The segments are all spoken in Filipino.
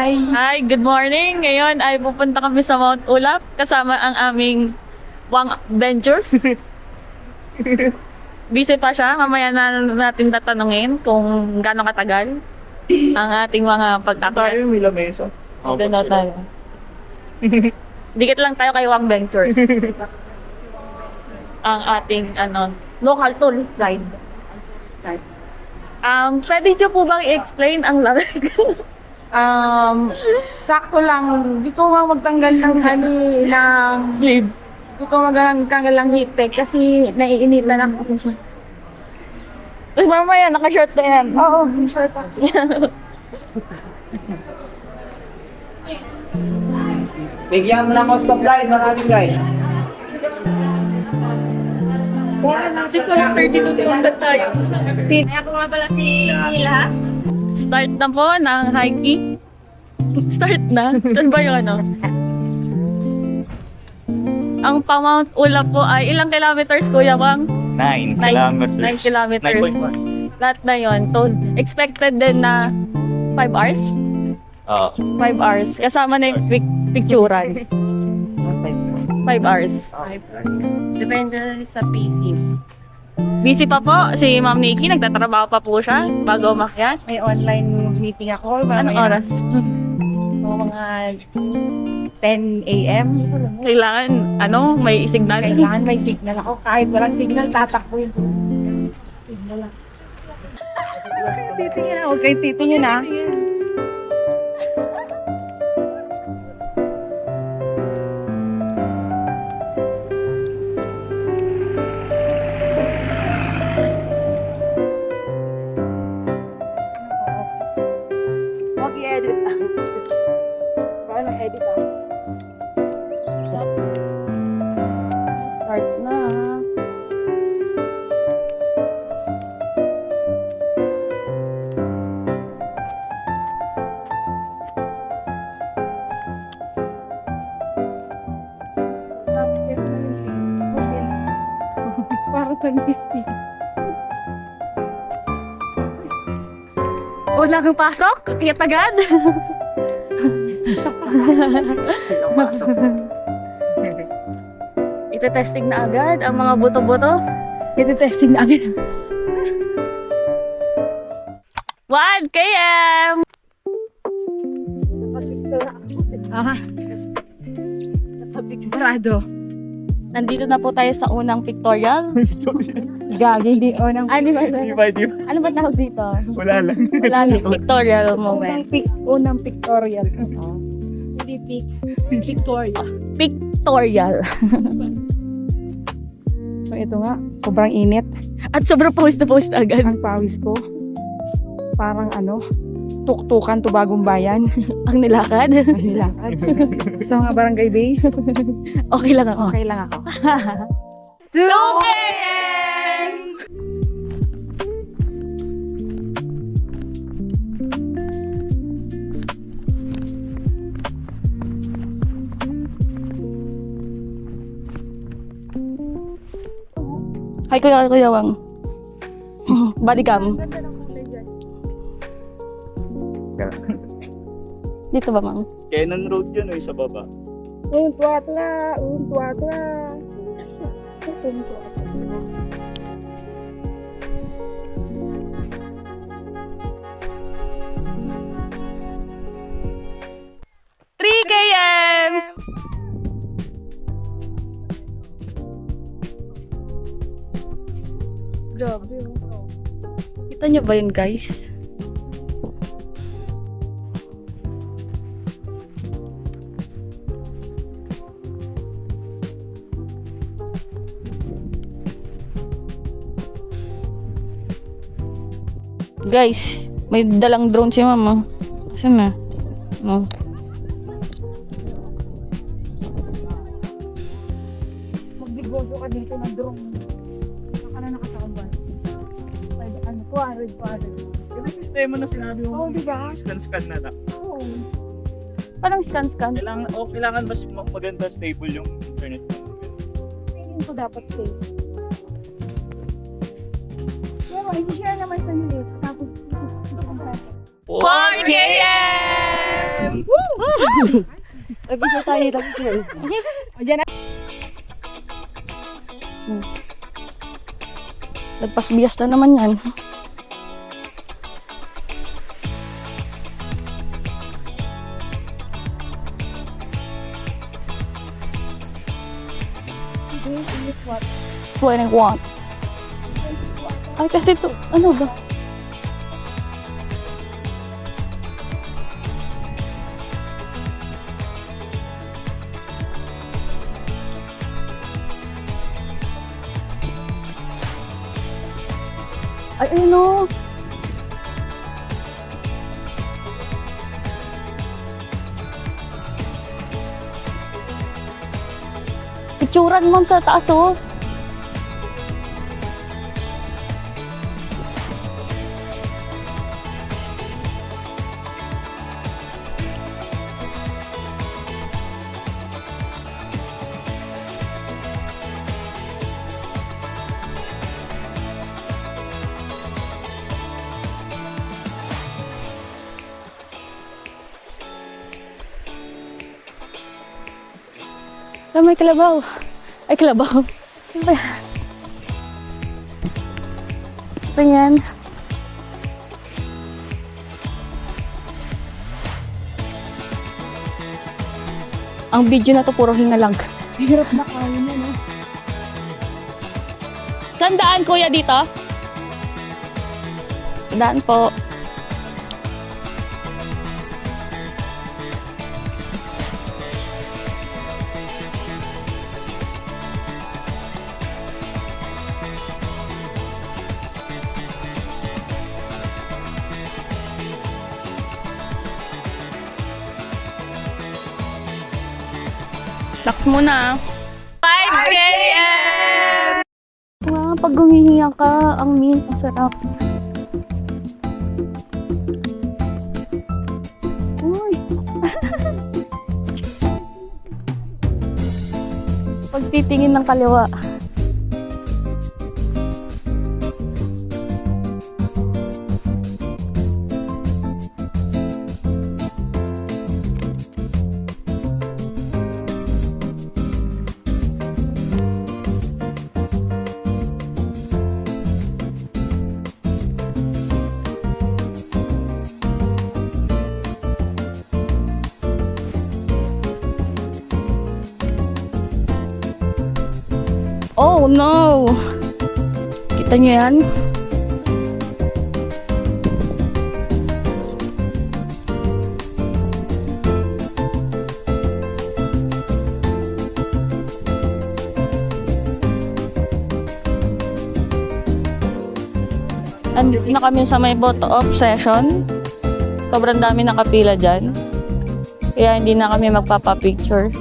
Hi! Hi, good morning. Ngayon ay pupunta kami sa Mount Ulap kasama ang aming Wang Ventures. Busy pa siya. Mamaya na natin tatanungin kung gaano katagal ang ating mga pag-akyat. Tayo may lamesa. Doon na tayo. Dikit lang tayo kay Wang Ventures. Ang ating local tour guide. Pwede niyo po bang i-explain ang lamig? Sakto lang. Dito nga magtanggal ng Sleep. Dito magtanggal ng heat tech kasi naiinitan ako. Tapos mamaya, naka-short na yan. Oo, short ako. Bigyan mo ng stop light, maraming guys. Dito lang 32,000 tayo. Kaya ko nga pala si Mila. Start na po ng hiking. Start na? Saan ba yung Ang pa-Mount Ulap po ay ilang kilometers, Kuya Wang? 9 9 kilometers. 9.1. Lahat na yun. So, expected din na 5 hours? Oo. 5 hours. Kasama na yung picturan. 5 hours. Depende sa pacing. Busy pa po si Ma'am Nikki. Nagtatrabaho pa po siya bago umakyat. May online meeting ako. Anong oras? So, mga 10 a.m. Kailangan, may signal. Kailangan may signal ako. Kahit walang signal, tatakbo yun. Signal lang. Titingin na. Huwag kayo titingin na. Huwag i-edit. Paano edit ah? Start na. Para sa listing. Wala kang pasok? Kaya agad? Ito-testing na agad ang mga buto-buto. Ito testing na agad. 1 km! Aha. Sarado. Nandito na po tayo sa unang pictorial. Gagi, hindi unang... Di ba? Di ba? Ano ba tawag dito? Wala lang. Wala lang. Pictorial moment. Unang pictorial. Hindi pictorial. Pictorial. So ito nga, sobrang init. At sobrang post na post agad. Ang pawis ko. Parang tuktukan to bagong bayan. Ang nilakad. Ang nilakad. Sa mga barangay base, Okay lang ako. okay lang ako. 2 km! Hi, Kuya Wang. Body cam. Dito ba, Mang? Cannon Road yun sa baba. Tuwatla. Three km! Grabe. Kita nyo ba yun, guys? Guys, may dalang drone si Mama. Saan na? No. Magbigboso ka dito ng drone. Saka na nakasakambal. 200. Yung sistema na sinabi mo. Oo, diba? Scan na lang. Oo. Parang scan. Kailangan mas maganda stable yung internet mo. Feeling ko dapat safe. Pero i-share naman sa inyo. Tapos, 4 km! Nabigla tayo lang sir. O dyan na. Nagpasbiyas na naman yan. What? Ay, ito. Ano ba? Ay, ano? Picturan ma'am sa taas oh. Ah, may kalabaw. Ay, kalabaw. Ano ba yan? Ito yan. Ang video na to puro hinga lang. Hirap na kayo na, no? Saan daan, kuya, dito? Daan po. Laks muna. 5 km! Wow, pag gumihinga ka, ang mint, ang sarap. Uy! Pag titingin ng kaliwa. Oh no! Kita niyo yan? Andito na kami sa may photo op session. Sobrang dami nakapila dyan. Kaya hindi na kami magpapapicture.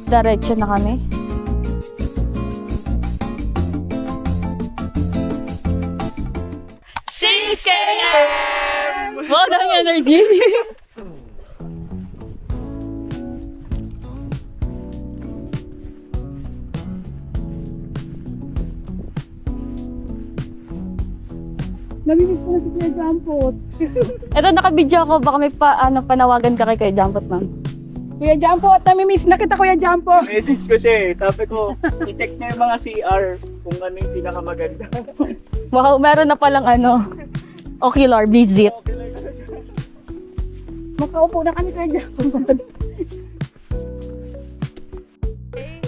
Diretso na kami. Wow, daming energy! Namimiss ko na si Kuya Jampot. Eto, nakabidyo ako. Baka may panawagan ka kay Kuya Jampot, ma'am. Kuya Jampot, namimiss na kita Kuya Jampot. Message ko siya eh. Sabi ko, i-check niya yung mga CR kung ano yung pinakamaganda. Wow, meron na palang ocular visit. Okay lang kasi siya. Makaupo na kami Kuya Jampot.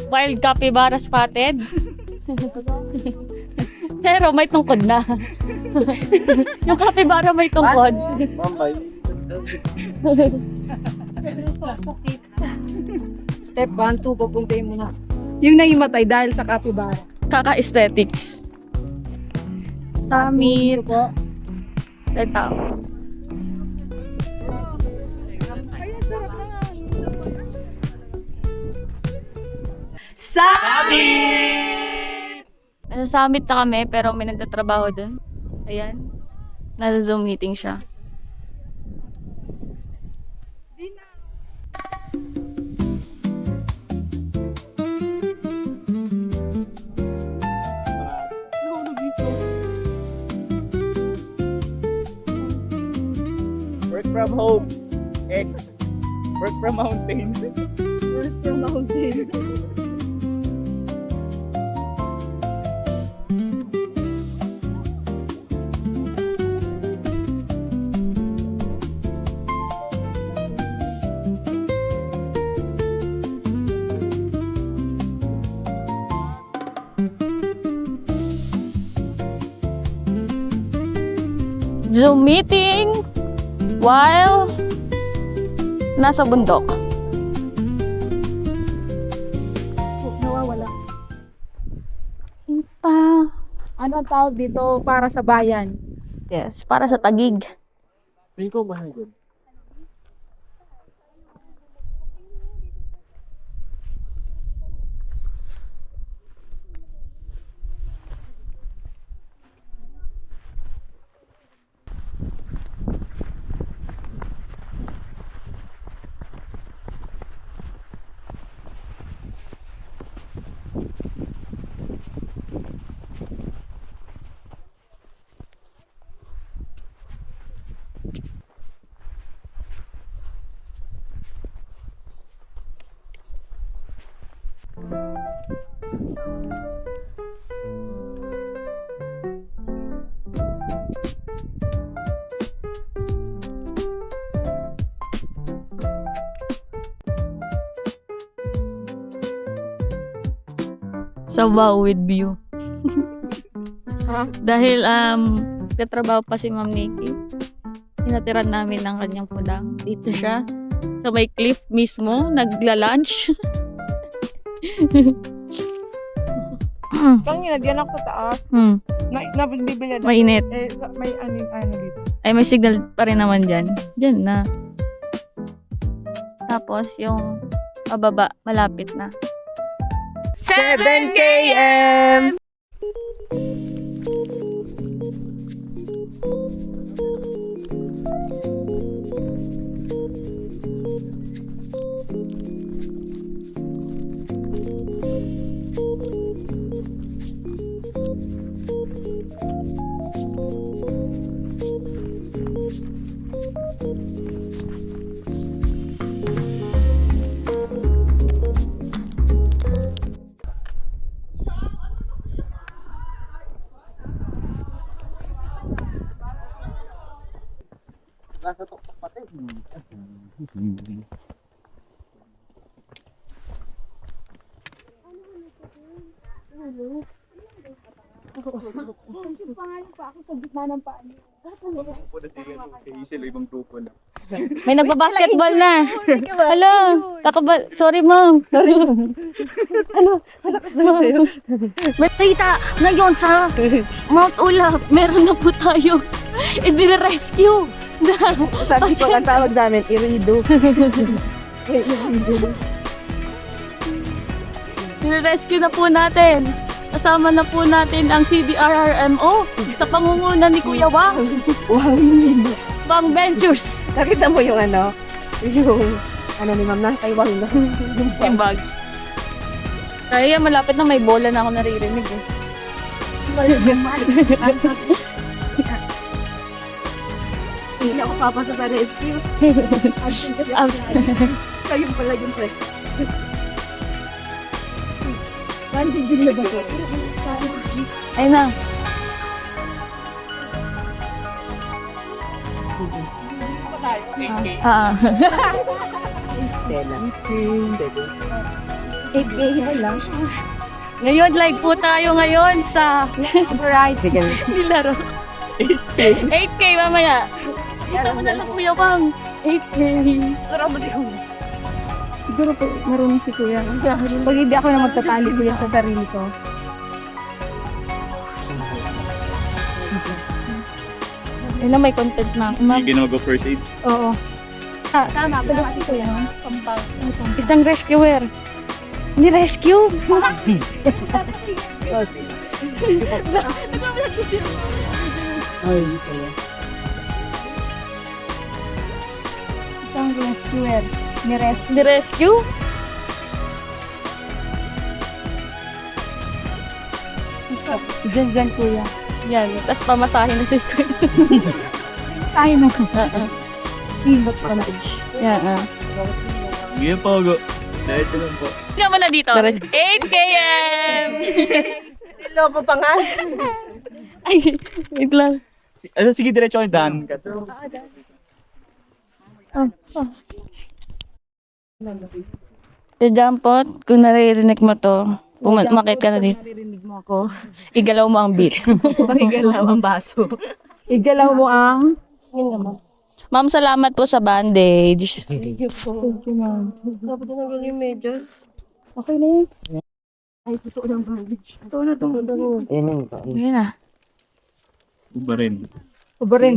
Wild capybara spotted. Pero may tungkod na. Yung capybara may tungkod. Mambay. Step 1, 2, pupuntahin mo na. Yung naimatay dahil sa capybara. Kaka-aesthetics. Summit. Ito. Nasa summit na kami, pero may nagtatrabaho dun. Ayan. Nasa Zoom meeting siya. Work from home. X. Work from mountain. Work from mountain. Zoom meeting while nasa bundok. Nawawala. Ita. Ano ang tawag dito para sa bayan? Yes, para sa Tagig. Hindi ko mahal yun. Sabaw with view. Ha? Dahil katrabaho pa si Ma'am Nikki. Hinatiran namin ng kanyang pudang. Dito siya. Sa may cliff mismo. Nagla-lunch. Kang nilagyan ako sa taas. Nabibili na. Mainit. May ano dito. Ay, may signal pa rin naman dyan. Dyan na. Tapos, yung pababa, malapit na. 7 km! Nasa tuktok pati. Pangalan pa ako sa gitna ng paan. Pupunta si Hazel, ibang grupo na. May nagbabasketball na. Hello. Sorry, Ma'am. May tita, ngayon sa Mount Ulap, meron na po tayo. I-rescue. Sabi ko ang tawag sa amin, irido. I-rescue na po natin. Kasama na po natin ang CDRRMO sa pangunguna ni Kuya Wang. Wang Ventures. Nakita mo yung ano? Yung ano ni Ma'am na kay Wang na. Yung bags. Kaya malapit na may bola na ako naririnig eh. Hindi ako papasa sa rescue. Kayo pala yung press. Hindi ba ito? Ayun na. Ah. 8K lang. Ngayon, live po tayo ngayon sa Sige. nilaro. 8K mamaya. Kita mo na lang Kuya Wang. 8K. Siguro po, marunong si Kuya. Pag hindi ako na magtatali Kuya sa sarili ko. Ayun na, may content na. Ma'am. Hindi na mag-first aid. Oo. Tama. Pero si Kuya. Isang rescuer. Ni rescue. Ay, pala. Isang rescuer. Ni-rescue. Ni rescue. Diyan, Kuya. Yan. Tapos pamasahin na si Kuya. Sa'yo na ko. Hindot pa na. Yan, Sige po, go. Diretso lang po. Nga mo na dito. 8 km! Lobo pa nga. Ay, wait lang. Sige, diretso kayo, Dan. Si Jampot, kung naririnig mo to, umakit ka na dito. Naririnig mo ako. Igalaw mo ang beer. Igalaw ang baso. Igalaw mo ang... Ma'am, salamat po sa bandage. Thank you, ma'am. Dapat na lang yung medyas. Okay na yun. Ay, totoo ng garbage. Ito na ito. Ayun yung Ngayon na. Uba rin. Uba rin.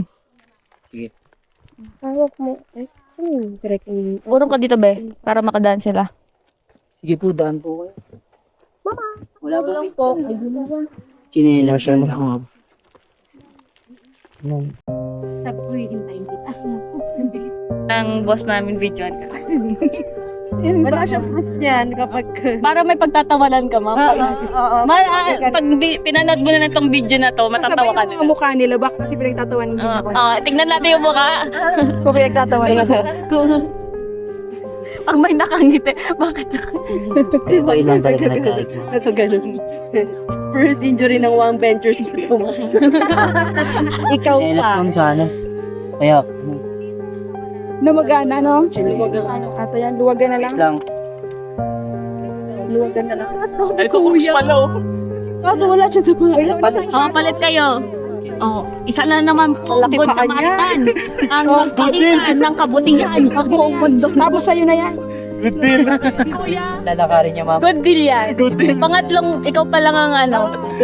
Hawak mo. Ay, correct. Urong ka dito, be, para makadaan sila. Sige po, daan po kayo. Wala lang po. Chinela siya mo ako. Sa breathing time kita. Ang boss namin videoan ka. Wala siyang proof niyan kapag... Para may pagtatawanan ka, ma'am. Oo. Pag pinanood mo na itong video na to, matatawa ka Sabay na. yung mukha nila. Baka kasi pinagtatawan din ako. Tignan natin yung mukha. Kung pinagtatawan nila. Pag may nakangiti, bakit? Okay lang talaga nagkait mo. Ito ganun. First injury ng Wang Ventures na pumasok. Ikaw Chinelas pa. lang sana. Kaya, Namagana, no? Ato yan, luwagan na lang. lang. Luwagan na lang. Ay, kukuis pala, oh. Kaso wala siya sa mga. Palit kayo. Isa na naman po Malaki good pa sa kanya. Maritan. Ang magpakitan ng kabutihan sa buong mundo. Tapos sa'yo na yan. Good deal. Kuya, Lalakarin niya, ma'am. good deal yan. Good deal. Pangatlong, ikaw pa lang ang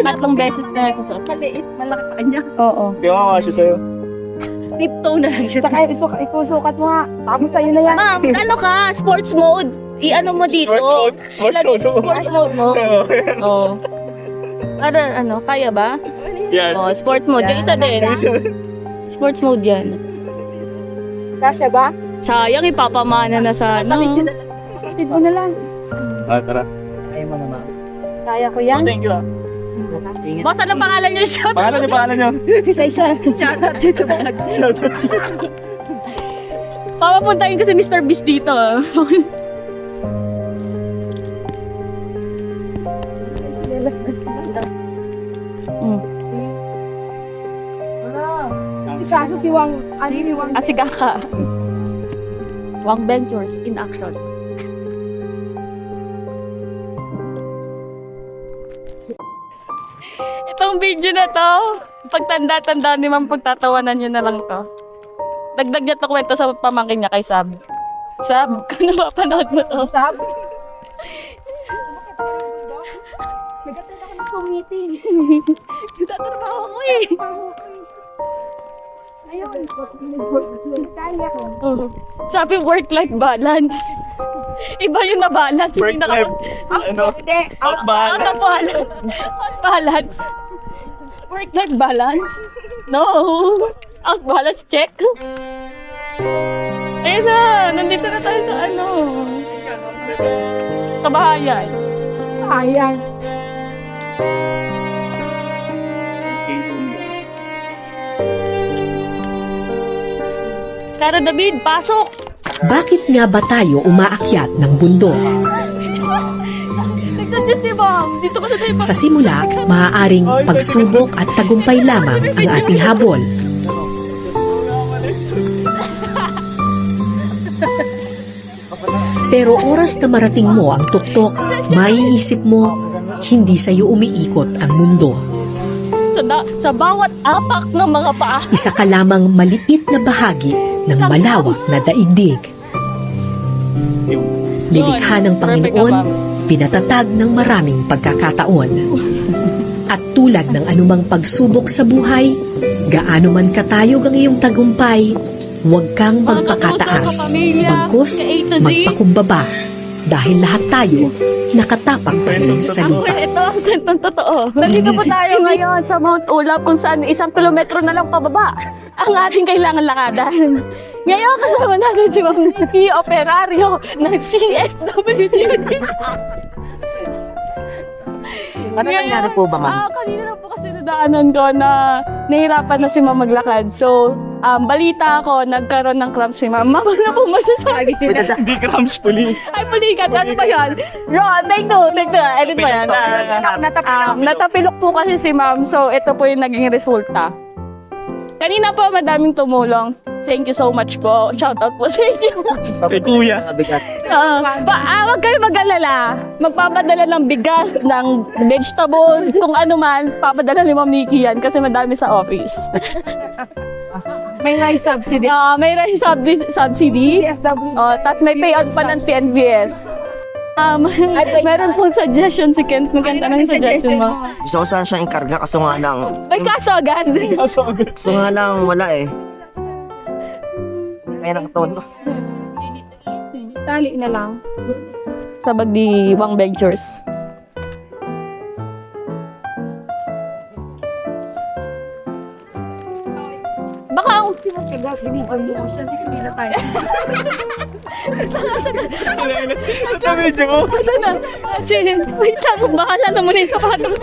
tatlong beses na nasusuot. Maliit, malaki pa kanya. Oo. Hindi ako makasya sa'yo. Tiptoe na lang siya. Saka ikusukat mo nga. Tapos sa'yo na yan. Ma'am, ano ka? Sports mode. I-ano mo dito. Sports mode. Sports Ilagay mode. sa sports mode mo. Oo. Para kaya ba? Yan. Sport mode. Yung isa din. Sports mode yan. Kasya ba? Sayang, ipapamana na sana. Tid mo na lang. Tara. Ayaw mo na, ma'am. Kaya ko yan. Thank you, ah. Ingat. Boss, ano pangalan niyo siya? Pangalan niyo. Kaysa. Shoutout siya sa mga Shoutout. Papapuntahin ko si Mr. Beast dito. Si Kaso si Wang. Ano si Wang? At si Kaka. Wang Ventures in action. Itong video na to, pagtanda-tanda ni Ma'am, pagtatawanan nyo na lang to. Dagdag niya to kwento sa pamangkin niya kay Sab. Sab, kung napapanood mo to. Sab? Nagkatid ako ng sumitin. Tatrabaho ko eh. Ayun. Kaya ko. Sabi work-life balance. Iba yung na-balance. Hindi Work-life. Ano? Hindi. Out Outbalance. of balance. Out balance. Work-life balance? No. Out balance check. Ayun na. Nandito na tayo sa kabahayan. Ayan. Tara David, pasok! Bakit nga ba tayo umaakyat ng bundok? Nagsadya si Ma'am. Dito ka na tayo. Sa simula, maaaring pagsubok at tagumpay lamang ang ating habol. Pero oras na marating mo ang tuktok, maiisip mo, hindi sa'yo umiikot ang mundo. Sa bawat apak ng mga paa. Isa ka lamang maliit na bahagi ng malawak na daigdig. Nilikha ng Panginoon, pinatatag ng maraming pagkakataon. At tulad ng anumang pagsubok sa buhay, gaano man katayog ang iyong tagumpay, huwag kang magpakataas, bagkus magpakumbaba, dahil lahat tayo nakatapak pa rin sa lupa. Ito ang kwentong totoo. Nandito po tayo ngayon sa Mount Ulap kung saan 1 kilometro na lang pababa ang ating kailangan lakadan. Ngayon kasama natin si Ma'am Nikki Operario ng CSWD. Ano nangyari po ba, ma'am? Kanina lang po kasi nadaanan ko na nahirapan na si Ma'am maglakad. So, balita ko, nagkaroon ng cramps si ma'am. Ma'am, ano po masasabi? Hindi cramps puli. Ay, pulikat. Ano ba yan? Take two. Edit ba yan? Natapilok po kasi si ma'am. So, ito po yung naging resulta. Kanina po, madaming tumulong. Thank you so much po. Shoutout po sa inyo. Kay kuya. Mabigat. Huwag kayo mag-alala. Magpapadala ng bigas, ng vegetable, kung ano man, papadala ni Ma'am Nikki yan kasi madami sa office. May rice subsidy. May rice subsidy. Tapos may payout pa ng CNBS. Meron pong suggestion si Kent. Maganda ng suggestion mo. Gusto ko sana siyang ikarga kaso nga lang. May kaso agad. Kaso nga lang wala eh. Kaya nakatawan ko. Tali na lang. Sa Bagdi Wang Ventures. Baka ang Kaya binibang mo siya. Sige, hindi na tayo. Ito medyo mo. ano na? Wait lang, bahala na muna yung sapatos.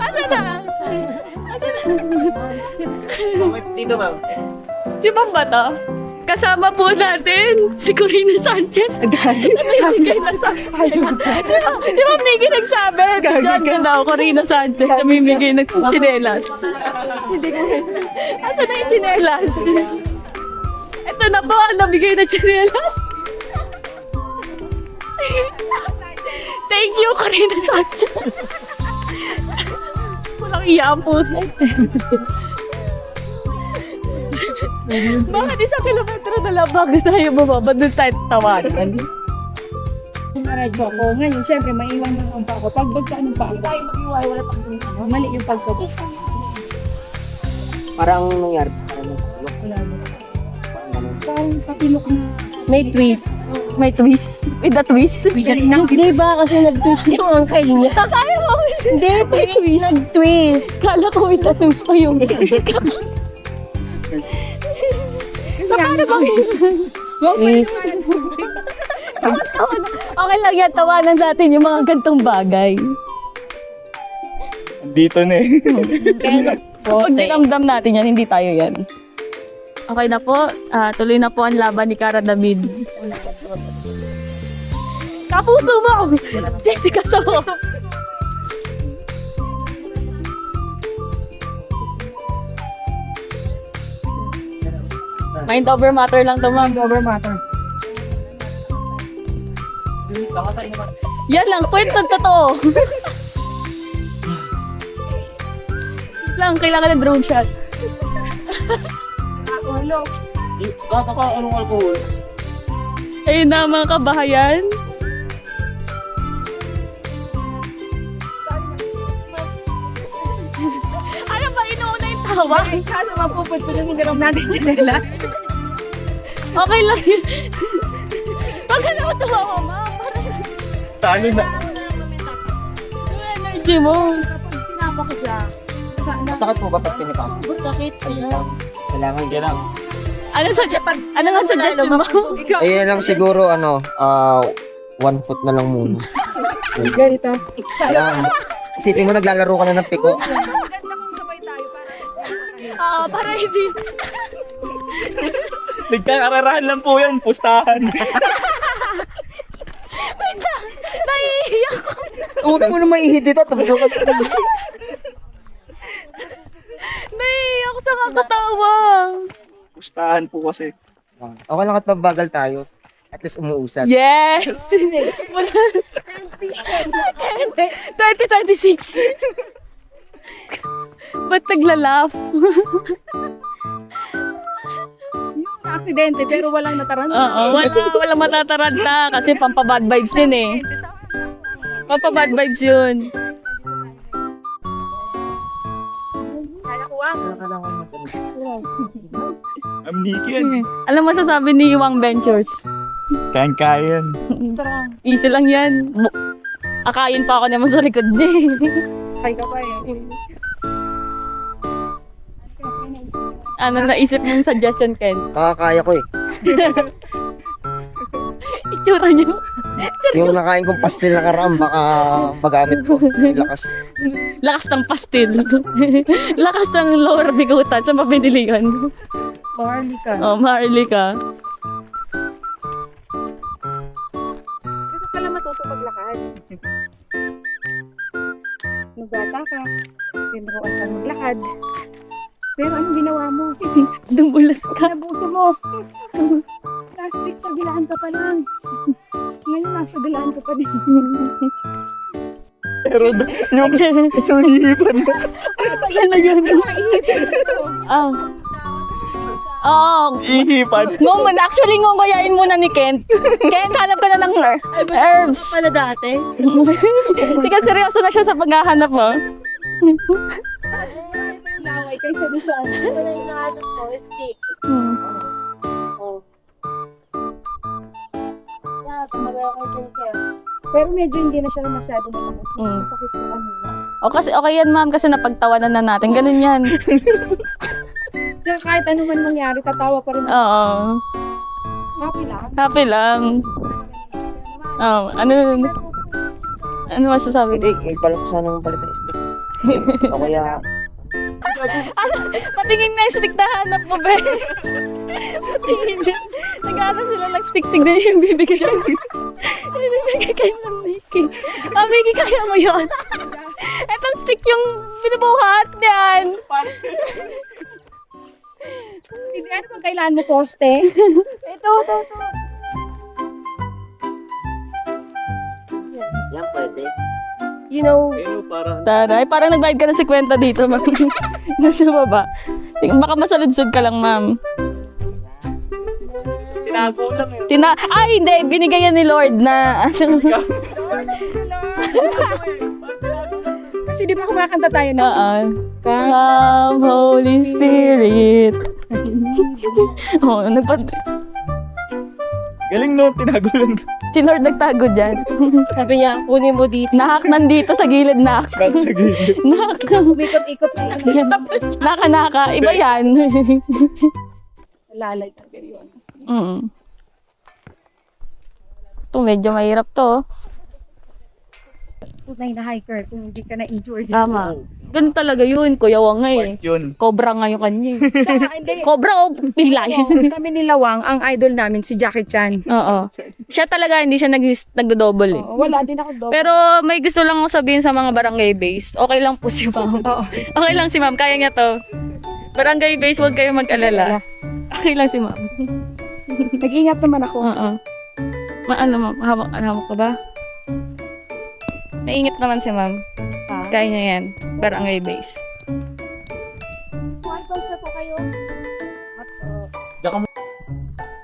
Ano na? Dito ma'am. Si Ma'am ba to? Kasama po natin si Corina Sanchez. Namimigay na sa Si Ma'am Nikki nagsabi. Diyan ka daw, Corina Sanchez. Namimigay ng tsinelas. Asa na yung tsinelas? Ito na po ang namigay na tsinelas. Thank you, Corina Sanchez. Walang iyaan po. Bakit 1 kilometro na lang bago tayo bumaba doon tayo tawanan? Maradyo ako. Ngayon, syempre, maiwan naman pa ako. Pag bagkaan pa ako, tayo mag-iway, wala pang mali yung pagkabot. Parang nangyari. Parang papilok na. May twist. May twist. With a twist. Hindi ba kasi nag-twist yung uncle niya? Sasabi mo. Hindi, may twist. Nag-twist. Kala ko with a twist pa yung paano bang Twist. okay lang yan, tawanan natin yung mga gantong bagay. Dito na eh. Pag dinamdam natin yan, hindi tayo yan. Okay na po, tuloy na po ang laban ni Cara David. Kapuso mo! Jessica Soho! Mind over matter lang to, ma'am. Over matter. Yan lang, kwento totoo. lang, kailangan ng drone shot. Baka ka anong alcohol? Ayun na mga kabahayan. Ano ba, inuuna yung tawa? Kaso mapupunto na yung natin chinelas. Okay lang yun. Huwag ka naman tumawa, ma. Talo na. Yung energy mo. Sinapa ko siya. Masakit po ba pag pinipang? Sakit. Kailangan Yan lang. Ano nga suggestion mo? Ayun lang siguro 1 foot na lang muna. Ganito. Kailangan. Isipin mo naglalaro ka na ng piko. Maganda kung sabay tayo para Para hindi. Nagkakararahan lang po yan. Pustahan. Naiiyak ko. Huwag mo na maihid dito. Tablukan sa Naiiyak sa kakatawa. Pustahan po kasi. Okay lang at mabagal tayo. At least umuusad. Yes! 2026. Ba't naglalaf? aksidente pero walang nataranta. Oo, walang matataranta kasi pampabad vibes yun eh. Pampabad vibes yun. I'm Nikki yan. Alam mo sasabi ni Wang Ventures? Kaya yan. Easy lang yan. Akayin pa ako naman sa likod niya eh. Kaya ka pa eh. Ano naisip mong suggestion, Ken? Kakakaya ko eh. Itsura niyo. Yung nakain kong pastil na karam, baka magamit ko. Yung lakas. Lakas ng pastil. Lakas ng lower bigutan. Saan ba binili yun? Marley ka. Oh, Marley ka. Dito ka lang matuto maglakad. Nagbata ka. Tinuruan ka maglakad. Pero anong ginawa mo? Dumulas ka. Nabuso mo. Plastic, sa gilaan ka pa lang. Ngayon nasa gilaan ka pa din. Pero yung hihipan mo. Wala na yun. Ah. Oo. Hihipan. Ngungun, actually ngunguyain muna ni Kent. Kent, hanap ka na ng herbs. Pala dati. Tika, seryoso na siya sa paghahanap mo. Laway kaysa doon sa ano. Ito na hinahanap ko, stick. Yeah, tumagal ako dyan kaya. Pero medyo hindi na siya masyado masakit. Mm. Sakit na kanina. O kasi okay yan ma'am kasi napagtawanan na natin. Ganun yan. So kahit ano man mangyari, tatawa pa rin. Oo. Happy lang. Happy lang. Oh, ano masasabi? Hindi, ipalit ko sana ng palit ng stick. O kaya, Patingin na yung stick na hanap mo, be. Patingin na. Nag-aaral sila ng stick. Tignan yung bibigay kayo. Bibigay kayo ng Mickey. Ah, Mickey, kaya mo yun. Etong stick yung binubuhat niyan. Hindi, ano bang kailangan mo poste? Ito. Yan pwede. You know, Pero parang Taray, parang nagbayad ka ng 50 dito, ma'am. Nasa baba. Baka masaludsod ka lang, ma'am. tinago lang yun. Ay, hindi. Binigay yan ni Lord na... Kasi di ba kumakanta tayo na? Come, Holy Spirit. Oh, Galing no, tinago lang. si Lord nagtago dyan. sabi niya, kunin mo dito. Nahak nandito sa gilid, nak. Cut sa gilid. Nak. Umikot-ikot na lang. Naka. Iba yan. Lalay ka yun. Ito, medyo mahirap to. Tunay na hiker kung hindi ka na-injured. Tama. Ganun talaga yun, Kuya Wang eh. Part yun. Cobra nga yung kanya. Tsaka, hindi. Cobra o pilay? Kami ni Lawang, ang idol namin, si Jackie Chan. Oo. Siya talaga, hindi siya nagdo-double eh. Oo, wala din ako doon. Pero may gusto lang akong sabihin sa mga barangay based. Okay lang po si ma'am. Oo. Okay lang si ma'am, kaya niya to. Barangay based, huwag kayong mag-alala. Okay lang si ma'am. Nag-ingat naman ako. Oo. Ano ma'am, hawak ka ba? Naingat naman si ma'am. Kaya niya yan. Barangay based. Why na po kayo? Diyan ka mo.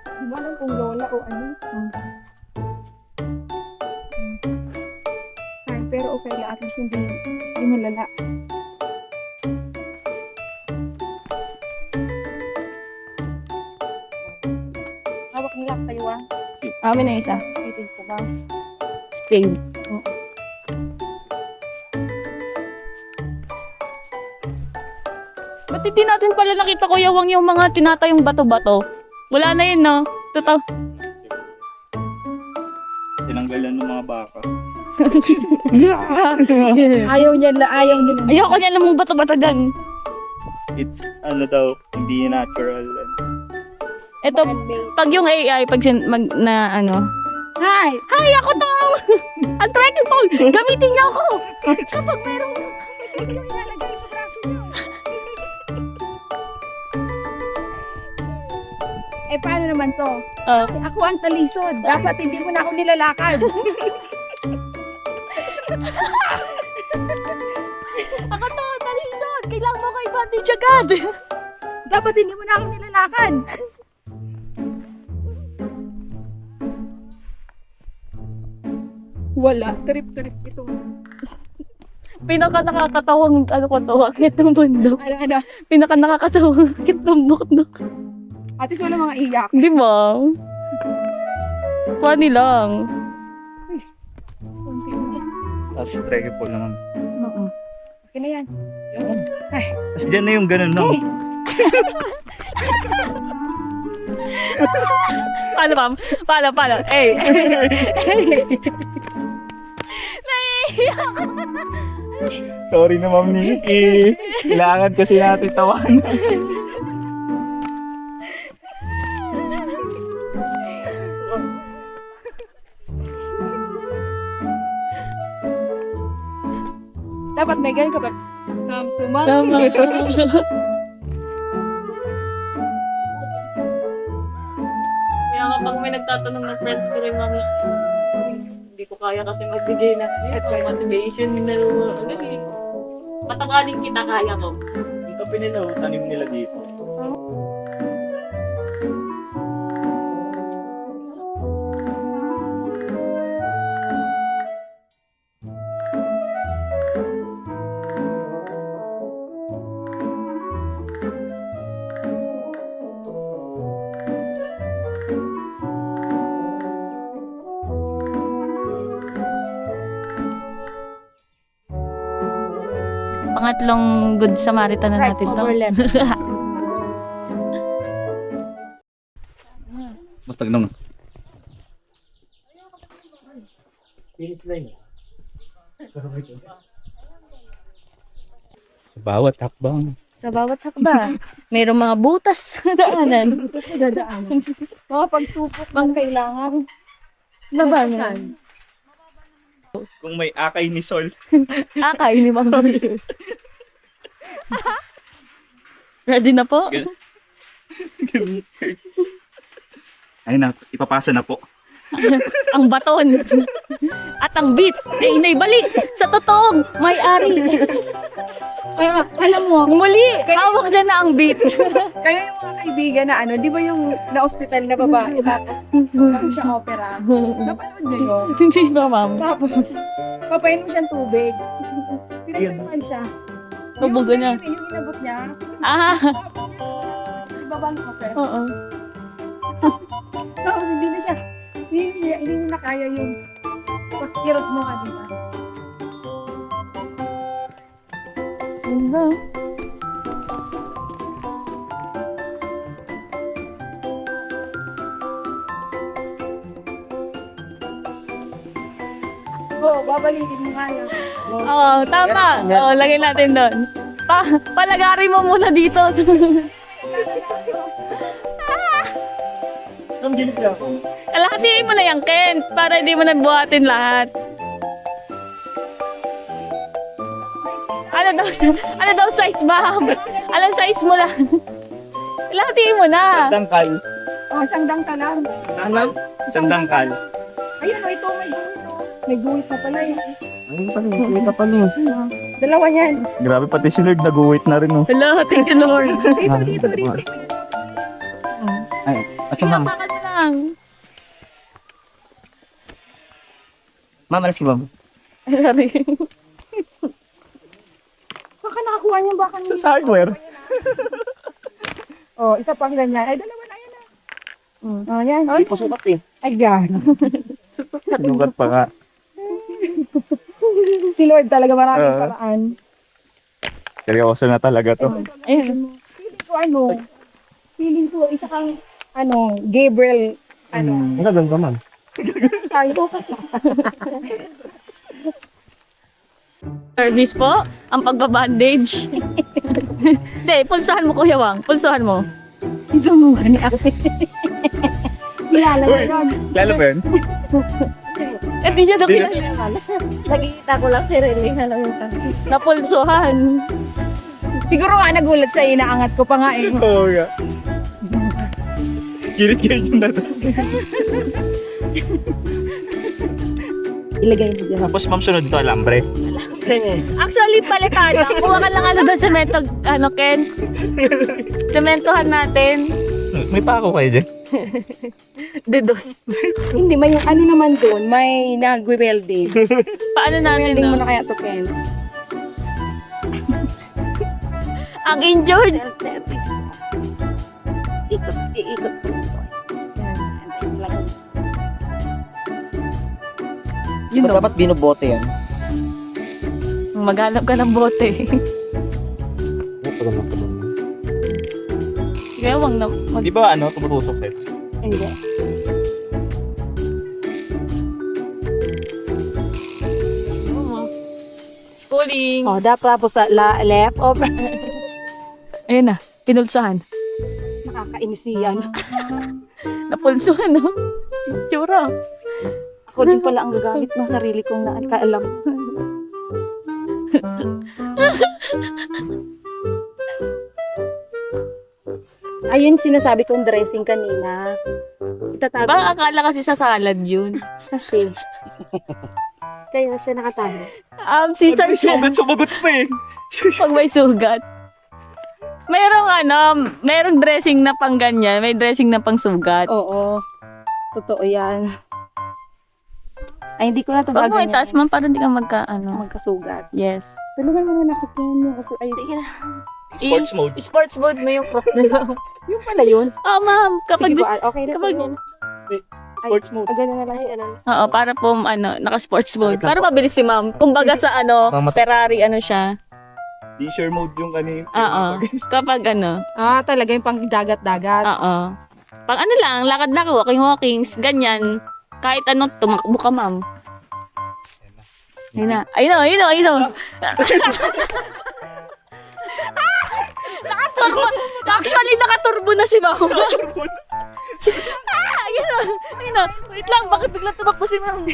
Di ba lang kung lola o ano? Ay, pero okay lang. At least hindi malala. Hawak nila kayo ah. Amin na isa. Ito ko ba? Stay. Ba't hindi natin pala nakita, Kuya Wang, yung mga tinatayong bato-bato? Wala na yun, no? Totoo. Tinanggalan ng mga baka. Ayaw nila. Ayoko niya lang mong bato-bato dyan. It's ano daw, hindi natural. Ito, pag yung AI, pag Hi! Hi, ako to! Ang trekking pole! Gamitin niyo ako! Kapag merong... Yung ilalagay sa braso niyo. Eh, paano naman to? Ako ang talisod. Dapat hindi mo na ako nilalakad. Ako to, talisod! Kailangan mo ko i-bandage agad! Dapat hindi mo na ako nilalakad. Wala. Trip-trip ito. Pinaka nakakatawang akit ng bundok. Ano? Pinaka nakakatawang akit ng bundok. At least wala mga iyak. Di ba? Funny lang. Tapos trekking po naman. Okay na yan. Yan. Ay. Tapos dyan na yung ganun, no? Paano, ma'am? Paano? Eh. Sorry na, Ma'am Nikki. Kailangan kasi natin tawanan. Dapat may ganun kapag tumang. Tama. Kaya kapag may nagtatanong ng friends ko rin, ma'am, hindi ko kaya kasi magbigay ng motivation na patakaling kita kaya ko. Dito pininautanim nila dito. Pangatlong good Samaritan na natin to. Basta ganun. Sa bawat hakbang. Sa bawat hakba, mayroong mga butas na daanan. Tapos dadaan. Mga pagsupok bang kailangan. Labanan. Kung may akay ni Sol. Akay ni Ma'am. Ready na po? Ayun na, ipapasa na po. Ang baton at ang beat ay inaibalik sa totoong may-ari. Ay, alam mo, Muli, hawak niya na ang beat. kayo yung mga kaibigan na ano, di ba yung na-hospital na babae, tapos bago siya opera. Napanood niyo yun? Hindi ba, ma'am? Tapos, papain mo siyang tubig. Pinagtayuan siya. Nabugo niya. Yung inabot niya, Ah, ibaba ng opera. oo. Tapos, hindi na siya. Hindi na kaya yung pagkirot mo ka, di ba? Diba? Go, babalikin mo kaya. Oo, tama. Oo, lagay natin doon. Palagari mo muna dito. Kalahatiin mo na yung Ken para hindi mo nabuhatin lahat. Ano daw size, ma'am? Anong size mo lang? Kalahatiin mo na. Dangkal. Oh, isang dangka lang. Ano? Isang dangkal. Ayun, oh, ito, may guhit, oh. May guhit na pala eh. Ayun pala, hindi ka pala. Dalawa yan. Grabe, pati si Lord naguwit na rin. Oh. Hello, thank you, Lord. Dito. Ay, at sa ma'am. Baka na lang. Ma'am, alas si ma'am. Sorry. Saan ka nakakuha niya? Baka Sa hardware. Oh, isa pang ganyan. Ay, dalawa na yan ah. Oh, yan. Hindi po sukat eh. Ay, gan. Lugat pa nga. Si Lord talaga maraming Oo. paraan. Seryoso na talaga to. Ayun. Feeling ko, isa kang, Gabriel, Ang gagawin ka, ma'am. tayo kasi. Service po, ang pagbabandage. Hindi, pulsahan mo, Kuya Wang. Pulsahan mo. Isumuha ni Ate. Kilala mo yun. Lalo ba yun? Eh, di siya na Di na- pinakilala. Nakikita ko lang si Rene. Napulsuhan. Siguro nga nagulat sa inaangat ko pa nga eh. Oo nga. Kilit-kilit yung dati. Ilagay mo dyan. Tapos ma'am, sunod to alambre. Actually, palikada. Kuha ka lang doon semento, Ken. Sementohan natin. May pako kayo dyan. Dedos. Hindi, may ano naman doon, may nagwe-welding. Paano natin, Welding mo no? na kaya to, Ken. Ang injured. Self-service. Iikot po. Di ba dapat binobote yan? Maghanap ka ng bote. Ano pa naman ito? Kaya wag na. Di ba ano, tumutusok eh? Hindi. Schooling. Oh, dapat po sa left over. Ayun na, pinulsahan. Nakakainis yan. Napulsuhan, no? Tsura. Ako din pala ang gagamit ng sarili kong nakaalam. Ayun sinasabi kong dressing kanina. Itatago Baka akala kasi sa salad yun. sa shades. Kaya siya nakatago. Caesar siya. Sumagot pa eh. Pag may sugat. Merong dressing na pang ganyan, may dressing na pang sugat. Oo. Totoo yan. Ay, hindi ko na ito Pag mo itaas man, parang di ka magkasugat. Yes. Tulungan mo na nakikin. Ay, sige na. Sports mode. Sports mode mo yung cross na lang. Yung pala yun. Oh, ma'am. Kapag, Sige po, okay na kapag- po yan. Sports mode. Ganun na lang. Ay, ano. oo, para po, naka-sports mode. Para mabilis si ma'am. Kumbaga sa, Ferrari, siya. Leisure mode yung kanina. Oo. Kapag, Ah, talaga yung pang dagat-dagat. oo. Pag lang, lakad-lakad, walking-walkings, ganyan. Kahit tumakbo ka, ma'am. Ayun na. Nakaturbo. Actually, nakaturbo na si ma'am. Ayun na. Wait lang, bakit bigla tumakbo si ma'am?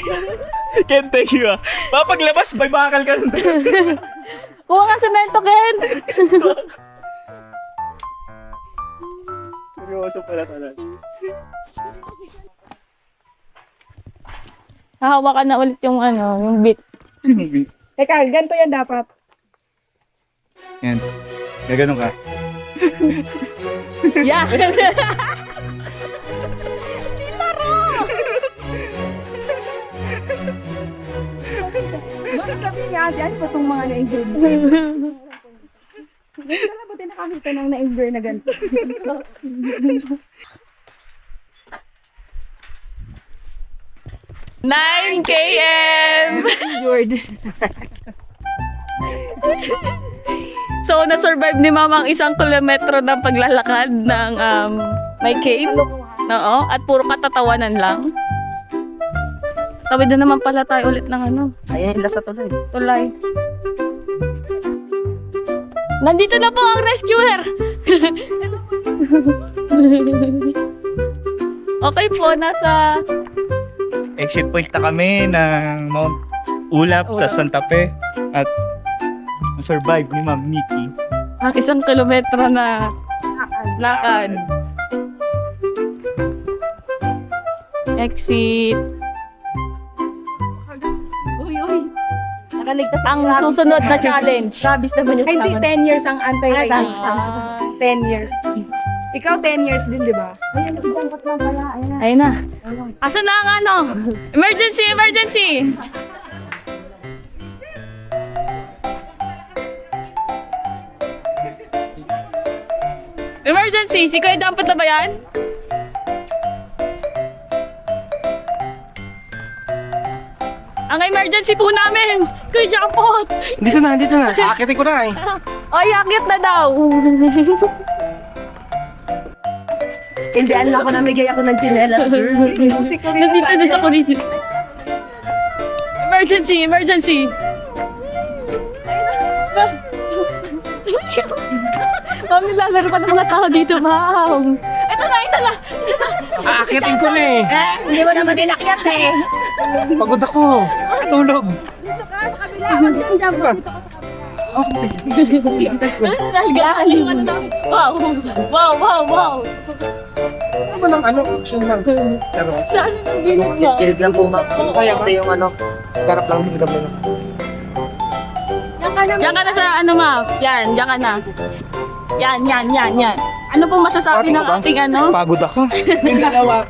Ken, thank you ah. Papaglabas, may bakal ka. Kuha ka semento, Ken. Seryoso pala sa lahat. Hahawakan na ulit yung yung bit. Teka, ganito yan dapat. Yan. Gaganon ka. Yeah. Bakit sabihin niya, yan po itong mga na-enjoy. Ganito na buti nakakita ng na-enjoy na ganito. 9 km! Enjoyed. So, na-survive ni Mama ang 1 kilometro ng paglalakad ng may cave. Oo, at puro katatawanan lang. Tawid na naman pala tayo ulit ng Ayan, last na tuloy. tulay. Nandito na po ang rescuer! Okay po, nasa Exit point na kami ng Mount Ulap sa Santa Fe. At survive ni Ma'am Nikki. ang 1 kilometro na lakad. Exit. Uy, uy. Nakaligtas Ang susunod na challenge. Rabies naman yung Ay, hindi, kasama. 10 years ang anti-rabies. Ah, 10 years. Ikaw 10 years din, di ba? ayun na. Asan na ang Emergency! Emergency! Emergency! Si Kuya Dampot na ba yan? Ang emergency po namin! Kuya Dampot! Dito na. Akitin ko na eh. Ay, akit na daw! Hindi, alam ko namigay ako ng chinelas, girl. Nandito na sa polisi. Emergency! Emergency! Ma'am, nilalaro pa ng mga tao dito, ma'am. Ito na! Akitin ko na eh. Hindi mo naman inakyat eh. Pagod ako. Tulog. Nalgaling. Wow! Wow! Wow! Wow! Ano lang, action lang. Pero, Saan ang gilid niya? kilig lang po, ma'am. Kaya Ito yung garap lang ng gamay. Diyan ka na sa ma'am. Yan, diyan ka na. Yan. Ano po masasabi ng ating Pagod ako. Yung dalawa,